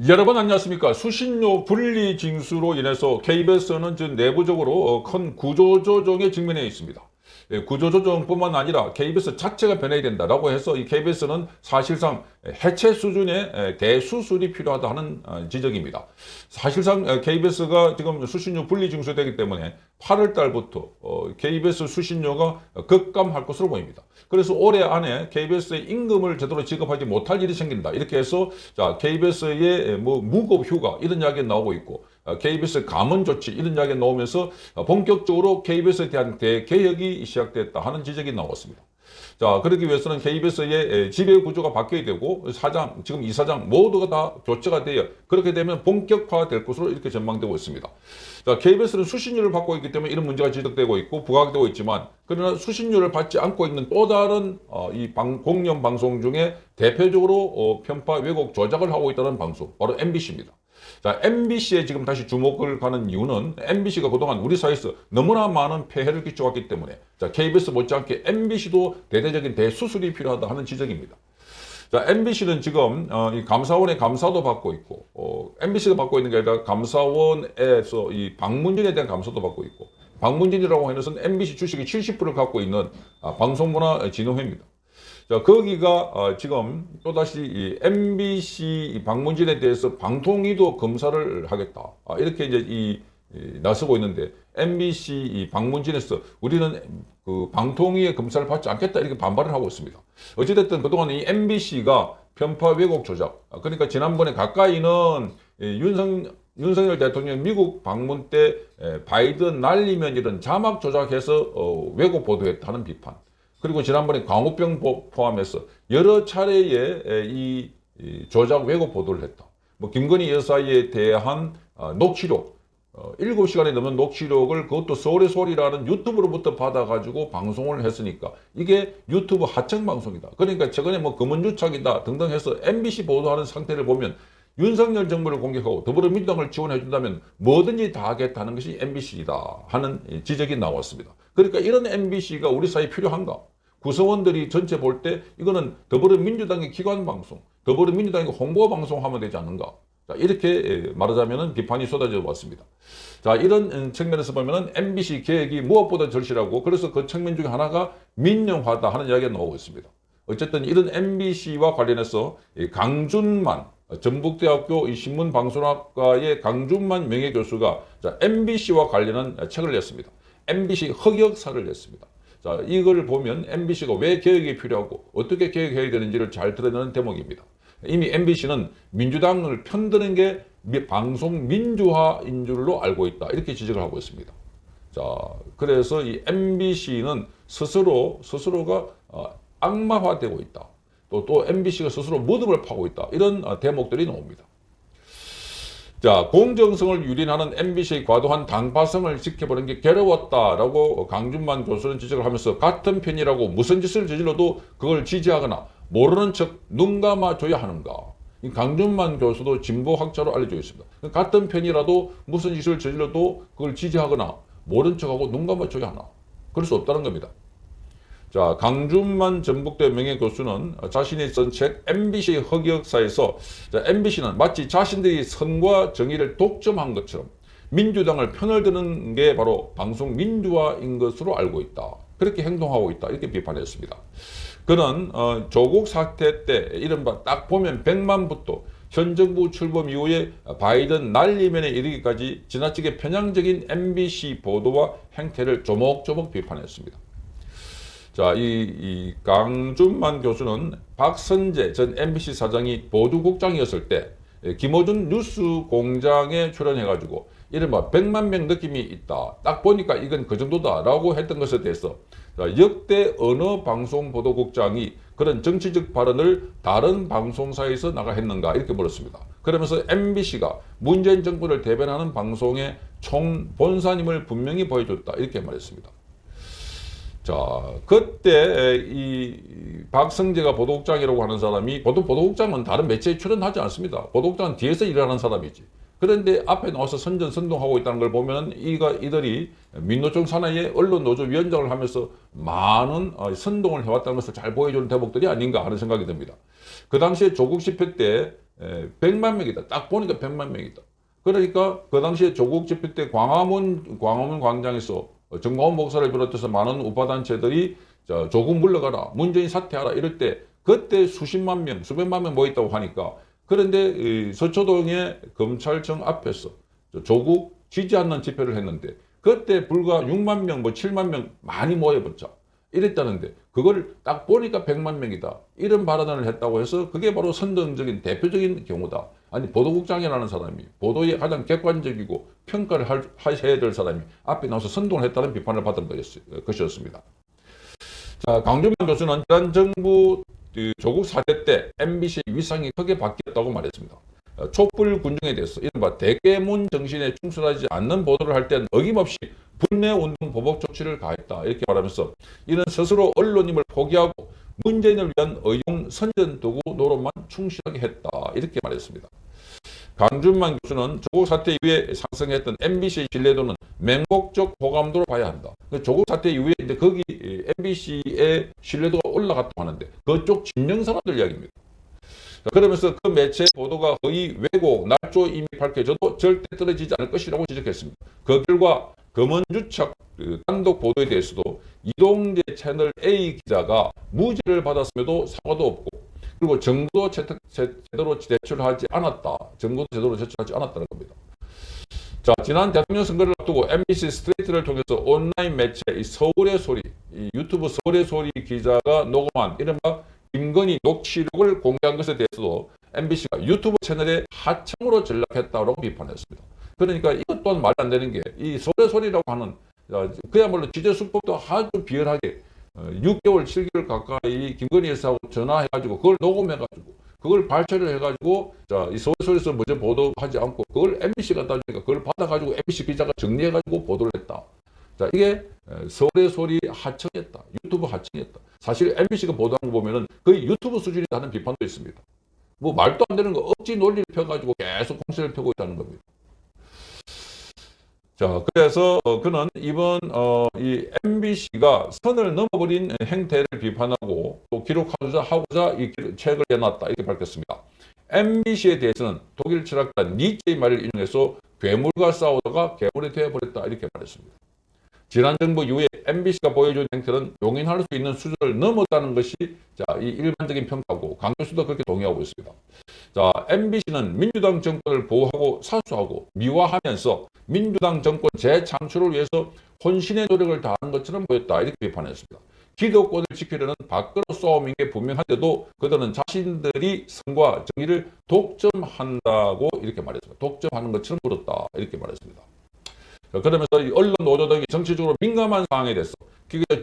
여러분 안녕하십니까. 수신료 분리 징수로 인해서 KBS는 지금 내부적으로 큰 구조조정에 직면해 있습니다. 구조조정뿐만 아니라 KBS 자체가 변해야 된다라고 해서 이 KBS는 사실상 해체 수준의 대수술이 필요하다 하는 지적입니다. 사실상 KBS가 지금 수신료 분리 징수되기 때문에 8월 달부터 KBS 수신료가 급감할 것으로 보입니다. 그래서 올해 안에 KBS의 임금을 제대로 지급하지 못할 일이 생긴다. 이렇게 해서 자, KBS의 뭐 무급 휴가 이런 이야기가 나오고 있고 KBS 감원 조치 이런 이야기가 나오면서 본격적으로 KBS에 대한 대개혁이 시작됐다 하는 지적이 나왔습니다. 자, 그러기 위해서는 KBS의 지배 구조가 바뀌어야 되고 사장, 지금 이사장 모두가 다 교체가 되어 그렇게 되면 본격화될 것으로 이렇게 전망되고 있습니다. 자, KBS는 수신료를 받고 있기 때문에 이런 문제가 지적되고 있고 부각되고 있지만 그러나 수신료를 받지 않고 있는 또 다른 공영 방송 중에 대표적으로 편파 왜곡 조작을 하고 있다는 방송 바로 MBC입니다. 자, MBC에 지금 다시 주목을 가는 이유는 MBC가 그동안 우리 사회에서 너무나 많은 폐해를 끼쳐왔기 때문에 자, KBS 못지않게 MBC도 대대적인 대수술이 필요하다 하는 지적입니다. 자, MBC는 지금 이 감사원의 감사도 받고 있고 MBC가 받고 있는 게 아니라 감사원에서 이 방문진에 대한 감사도 받고 있고 방문진이라고 하는 것은 MBC 주식의 70%를 갖고 있는 방송문화진흥회입니다. 자, 거기가 지금 또다시 이 MBC 방문진에 대해서 방통위도 검사를 하겠다. 이렇게 이제 나서고 있는데 MBC 방문진에서 우리는 그 방통위의 검사를 받지 않겠다 이렇게 반발을 하고 있습니다. 어찌됐든 그동안 이 MBC가 편파 왜곡 조작, 그러니까 지난번에 가까이는 윤석열 대통령 미국 방문 때 바이든 날리면 이런 자막 조작해서 왜곡 보도했다는 비판. 그리고 지난번에 광우병 포함해서 여러 차례의 이 조작 왜곡 보도를 했다. 뭐 김건희 여사에 대한 녹취록 7시간이 넘는 녹취록을 그것도 서울의 소리라는 유튜브로부터 받아가지고 방송을 했으니까 이게 유튜브 하청 방송이다. 그러니까 최근에 뭐 검언유착이다 등등 해서 MBC 보도하는 상태를 보면 윤석열 정부를 공격하고 더불어민주당을 지원해준다면 뭐든지 다 하겠다는 것이 MBC이다 하는 지적이 나왔습니다. 그러니까 이런 MBC가 우리 사회에 필요한가? 구성원들이 전체 볼 때 이거는 더불어민주당의 기관 방송, 더불어민주당의 홍보 방송하면 되지 않는가? 자, 이렇게 말하자면 비판이 쏟아져 왔습니다. 자, 이런 측면에서 보면 MBC 계획이 무엇보다 절실하고 그래서 그 측면 중에 하나가 민영화다 하는 이야기가 나오고 있습니다. 어쨌든 이런 MBC와 관련해서 강준만 전북대학교 신문방송학과의 강준만 명예교수가 MBC와 관련한 책을 냈습니다. MBC 흑역사를 냈습니다. 자, 이걸 보면 MBC가 왜 개혁이 필요하고 어떻게 개혁해야 되는지를 잘 드러내는 대목입니다. 이미 MBC는 민주당을 편드는 게 방송 민주화인 줄로 알고 있다. 이렇게 지적을 하고 있습니다. 자, 그래서 이 MBC는 스스로가 악마화되고 있다. 또 MBC가 스스로 무덤을 파고 있다. 이런 대목들이 나옵니다. 자, 공정성을 유린하는 MBC의 과도한 당파성을 지켜보는 게 괴로웠다라고 강준만 교수는 지적을 하면서 같은 편이라고 무슨 짓을 저질러도 그걸 지지하거나 모르는 척 눈 감아줘야 하는가. 이 강준만 교수도 진보학자로 알려져 있습니다. 같은 편이라도 무슨 짓을 저질러도 그걸 지지하거나 모른 척하고 눈 감아줘야 하나. 그럴 수 없다는 겁니다. 자, 강준만 전북대 명예교수는 자신이 쓴 책 MBC의 흑역사에서 MBC는 마치 자신들이 선과 정의를 독점한 것처럼 민주당을 편을 드는 게 바로 방송 민주화인 것으로 알고 있다. 그렇게 행동하고 있다. 이렇게 비판했습니다. 그는 조국 사태 때 이른바 딱 보면 100만부터 현 정부 출범 이후에 바이든 날리면에 이르기까지 지나치게 편향적인 MBC 보도와 행태를 조목조목 비판했습니다. 자, 이 강준만 교수는 박선재 전 MBC 사장이 보도국장이었을 때 김어준 뉴스공장에 출연해가지고 이른바 100만 명 느낌이 있다. 딱 보니까 이건 그 정도다라고 했던 것에 대해서 역대 어느 방송 보도국장이 그런 정치적 발언을 다른 방송사에서 나가 했는가 이렇게 물었습니다. 그러면서 MBC가 문재인 정부를 대변하는 방송의 총본사님을 분명히 보여줬다 이렇게 말했습니다. 자, 그때 이 박성재가 보도국장이라고 하는 사람이 보통 보도국장은 다른 매체에 출연하지 않습니다. 보도국장은 뒤에서 일하는 사람이지. 그런데 앞에 나와서 선전선동하고 있다는 걸 보면 이들이 민노총 산하의 언론노조위원장을 하면서 많은 선동을 해왔다는 것을 잘 보여주는 대목들이 아닌가 하는 생각이 듭니다. 그 당시에 조국 집회 때 100만 명이다. 딱 보니까 100만 명이다. 그러니까 그 당시에 조국 집회 때 광화문 광장에서 정광훈 목사를 비롯해서 많은 우파단체들이 조국 물러가라, 문재인 사퇴하라 이럴 때 그때 수십만 명, 수백만 명 모였다고 하니까 그런데 이 서초동의 검찰청 앞에서 조국 지지 않는 집회를 했는데 그때 불과 6만 명, 뭐 7만 명 많이 모여봤자 이랬다는데 그걸 딱 보니까 100만 명이다. 이런 발언을 했다고 해서 그게 바로 선정적인 대표적인 경우다. 아니 보도국장이라는 사람이 보도에 가장 객관적이고 평가를 하셔야 될 사람이 앞에 나와서 선동을 했다는 비판을 받은 것이었습니다. 자, 강준만 교수는 지난 정부 조국 사태 때 MBC 위상이 크게 바뀌었다고 말했습니다. 촛불 군중에 대해서 이른바 대개문 정신에 충실하지 않는 보도를 할 때는 어김없이 불매운동 보복 조치를 가했다 이렇게 말하면서 이는 스스로 언론임을 포기하고 문재인을 위한 의용 선전도구 노릇만 충실하게 했다 이렇게 말했습니다. 강준만 교수는 조국 사태 이후에 상승했던 MBC의 신뢰도는 맹목적 호감도로 봐야 한다. 조국 사태 이후에 이제 거기 MBC의 신뢰도가 올라갔다고 하는데 그쪽 진영 사람들 이야기입니다. 그러면서 그 매체 보도가 거의 왜곡, 날조 이미 밝혀져도 절대 떨어지지 않을 것이라고 지적했습니다. 그 결과 검언주착 단독 보도에 대해서도 이동재 채널 A 기자가 무죄를 받았음에도 사과도 없고 그리고 정보도 제대로 제출하지 않았다. 정보도 제대로 제출하지 않았다는 겁니다. 자, 지난 대통령 선거를 앞두고 MBC 스트레이트를 통해서 온라인 매체 서울의 소리, 유튜브 서울의 소리 기자가 녹음한 이른바 김건희 녹취록을 공개한 것에 대해서도 MBC가 유튜브 채널에 하청으로 전락했다고 비판했습니다. 그러니까 이것 또한 말이 안 되는 게 이 서울의 소리라고 하는 그야말로 취재 수법도 아주 비열하게 6개월, 7개월 가까이 김건희 여사하고 전화해가지고 그걸 녹음해가지고 그걸 발췌를 해가지고 이 서울에서 먼저 보도하지 않고 그걸 MBC가 따지니까 그걸 받아가지고 MBC 기자가 정리해가지고 보도를 했다. 자, 이게 서울의 소리 하청했다. 유튜브 하청했다. 사실 MBC가 보도한 거 보면은 거의 유튜브 수준이라는 비판도 있습니다. 뭐 말도 안 되는 거 억지 논리를 펴가지고 계속 공세를 펴고 있다는 겁니다. 자, 그래서 그는 이번 이 MBC가 선을 넘어버린 행태를 비판하고 또 기록하고자 이 책을 내놨다 이렇게 밝혔습니다. MBC에 대해서는 독일 철학자 니체의 말을 인용해서 괴물과 싸우다가 괴물이 되어버렸다 이렇게 말했습니다. 지난 정부 이후에 MBC가 보여준 행태는 용인할 수 있는 수준을 넘었다는 것이 이 일반적인 평가고 강 교수도 그렇게 동의하고 있습니다. 자, MBC는 민주당 정권을 보호하고 사수하고 미화하면서 민주당 정권 재창출을 위해서 혼신의 노력을 다한 것처럼 보였다 이렇게 비판했습니다. 기득권을 지키려는 밖으로 싸움인 게 분명한데도 그들은 자신들이 선과 정의를 독점한다고 이렇게 말했습니다. 독점하는 것처럼 물었다 이렇게 말했습니다. 그러면서 언론 노조 등이 정치적으로 민감한 상황에 대해서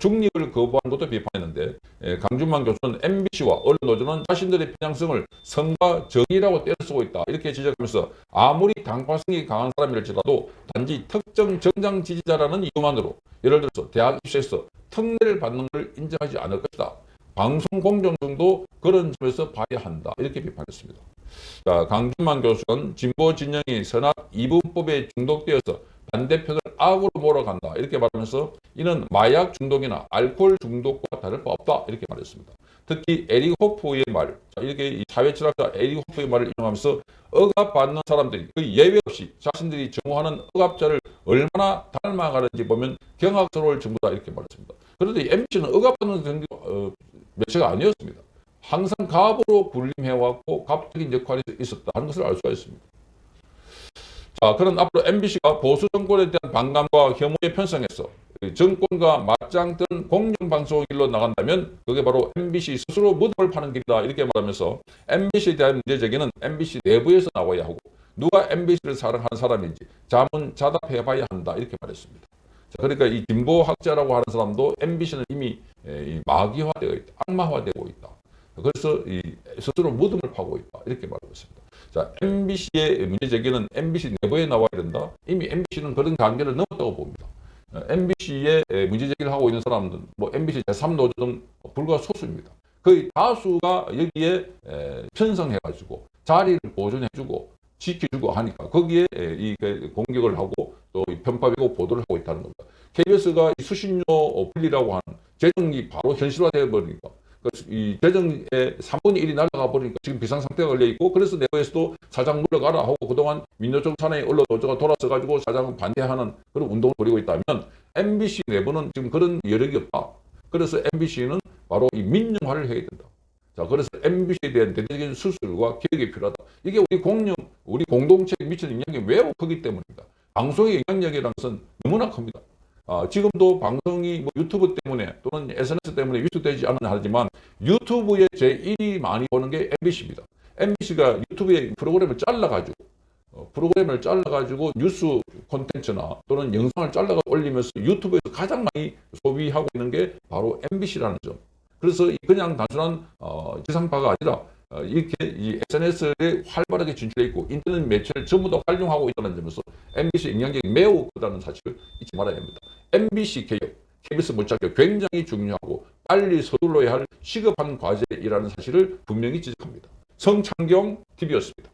중립을 거부한 것도 비판했는데 강준만 교수는 MBC와 언론 노조는 자신들의 편향성을 선과 정의라고 떼쓰고 있다 이렇게 지적하면서 아무리 당파성이 강한 사람일지라도 단지 특정 정당 지지자라는 이유만으로 예를 들어서 대학 입시에서 특례를 받는 걸 인정하지 않을 것이다. 방송 공정성도 그런 점에서 봐야 한다 이렇게 비판했습니다. 자, 강준만 교수는 진보 진영이 선악 이분법에 중독되어서 반대편을 악으로 몰아간다 이렇게 말하면서 이는 마약 중독이나 알코올 중독과 다를 바 없다 이렇게 말했습니다. 특히 에릭 호프의 말, 이렇게 이 사회철학자 에릭 호프의 말을 인용하면서 억압받는 사람들이 거의 예외 없이 자신들이 정오하는 억압자를 얼마나 닮아가는지 보면 경악스러울 정도다 이렇게 말했습니다. 그런데 MBC는 억압받는 매체가 아니었습니다. 항상 갑으로 군림해왔고 갑적인 역할이 있었다는 것을 알 수가 있습니다. 자, 그런 앞으로 MBC가 보수 정권에 대한 반감과 혐오에 편성해서 정권과 맞짱뜬 공영방송의 길로 나간다면 그게 바로 MBC 스스로 무덤을 파는 길이다 이렇게 말하면서 MBC에 대한 문제 제기는 MBC 내부에서 나와야 하고 누가 MBC를 사랑하는 사람인지 자문자답해봐야 한다 이렇게 말했습니다. 자, 그러니까 이 진보학자라고 하는 사람도 MBC는 이미 마귀화되어 있다, 악마화되고 있다. 그래서 스스로 무덤을 파고 있다 이렇게 말하고 있습니다. 자, MBC의 문제 제기는 MBC 내부에 나와야 된다. 이미 MBC는 그런 관계를 넘었다고 봅니다. MBC에 문제 제기를 하고 있는 사람들은 뭐 MBC 제3노조 등 불과 소수입니다. 거의 다수가 여기에 편성해가지고 자리를 보존해주고 지켜주고 하니까 거기에 이 공격을 하고 또 편파 왜곡 보도를 하고 있다는 겁니다. KBS가 수신료 분리라고 하는 재정이 바로 현실화되어 버리니까 이 재정의 3분의 1이 날아가 버리니까 지금 비상상태가 걸려 있고, 그래서 내부에서도 사장 물러가라 하고 그동안 민노총 산하의 언론 노조가 돌아서 가지고 사장 반대하는 그런 운동을 벌이고 있다면, MBC 내부는 지금 그런 여력이 없다. 그래서 MBC는 바로 이 민영화를 해야 된다. 자, 그래서 MBC에 대한 대대적인 수술과 개혁이 필요하다. 이게 우리 공동체에 미치는 영향이 매우 크기 때문입니다. 방송의 영향력이라는 것은 너무나 큽니다. 지금도 방송이 뭐 유튜브 때문에 또는 SNS 때문에 유튜되지 않은 하지만 유튜브에 제1위 많이 보는 게 MBC입니다. MBC가 유튜브에 프로그램을 잘라가지고 뉴스 콘텐츠나 또는 영상을 잘라가 올리면서 유튜브에서 가장 많이 소비하고 있는 게 바로 MBC라는 점. 그래서 그냥 단순한 지상파가 아니라 이렇게 이 SNS에 활발하게 진출해 있고 인터넷 매체를 전부 다 활용하고 있다는 점에서 MBC의 영향력이 매우 크다는 사실을 잊지 말아야 합니다. MBC 개혁, KBS 물자개혁 굉장히 중요하고 빨리 서둘러야 할 시급한 과제이라는 사실을 분명히 지적합니다. 성창경 TV였습니다.